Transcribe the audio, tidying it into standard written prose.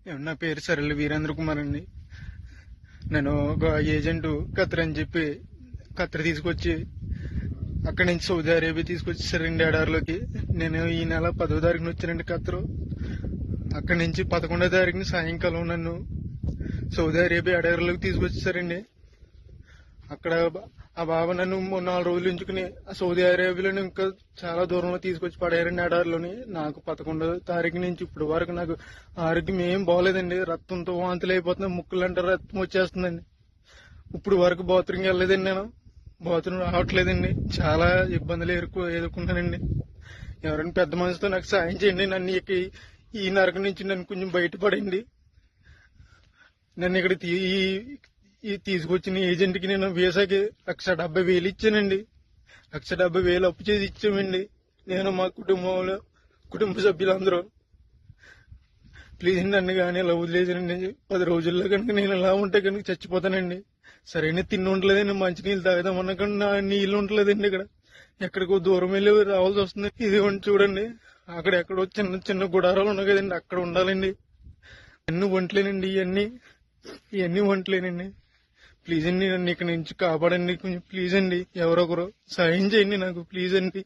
నా పేరు సరళి వీరేంద్ర కుమార్ అండి. నేను ఒక ఏజెంట్ ఖత్తర్ అని చెప్పి ఖత్తర్ తీసుకొచ్చి అక్కడి నుంచి సౌదీ అరేబియా తీసుకొచ్చేసారండి ఎడారిలోకి. నేను ఈ నెల 10వ తారీఖున వచ్చానండి ఖత్తరు. అక్కడి నుంచి 11వ తారీఖున సాయంకాలం నన్ను సౌదీ అరేబియా ఎడారిలోకి తీసుకొచ్చేసారండి. అక్కడ ఆ బాబా నన్ను 4 రోజులు ఉంచుకుని సౌదీ అరేబియాలో ఇంకా చాలా దూరంలో తీసుకొచ్చి పడేయారండి ఎడారిలోని. నాకు 11వ తారీఖు నుంచి ఇప్పుడు వరకు నాకు ఆరోగ్యం ఏం బాగోలేదండి. రక్తంతో వాంతులు అయిపోతున్నాయి, ముక్కులంటే రక్తం వచ్చేస్తుందండి. ఇప్పుడు వరకు బాత్రూమ్కి వెళ్ళలేదండి, నేను బాత్రూమ్ రావట్లేదండి. చాలా ఇబ్బందులు ఎదుర్కొన్నానండి. ఎవరైనా పెద్ద మనసుతో నాకు సాయం చేయండి. నన్ను ఈ నరకం నుంచి నన్ను కొంచెం బయటపడండి. నన్ను ఇక్కడ తీసుకొచ్చిన ఏజెంట్ కి నేను వీసాకి 1,70,000 ఇచ్చానండి. 1,70,000 అప్పు చేసి ఇచ్చామండి, నేను మా కుటుంబ సభ్యులందరూ. ప్లీజ్ నన్ను కానీ ఇలా వదిలేసానండి. 10 రోజుల్లో కనుక నేను ఇలా ఉంటే కనుక చచ్చిపోతానండి. సరైన తిండి ఉండలేదండి, మంచినీళ్ళు తాగుదామన్నా కానీ నా నీళ్ళు ఉండలేదండి. ఎక్కడికో దూరం వెళ్ళి రావాల్సి వస్తుంది. ఇది చూడండి, అక్కడ ఎక్కడో చిన్న చిన్న గుడారాలు ఉన్నాయి కదండి, అక్కడ ఉండాలండి. అన్ని వంటలేనండి, ఇవన్నీ వంటలేనండి. ప్లీజ్ అండి, నన్ను ఇక్కడ నుంచి కాపాడండి. కొంచెం ప్లీజ్ అండి, ఎవరొకరు సాయం చేయండి నాకు, ప్లీజ్ అండి.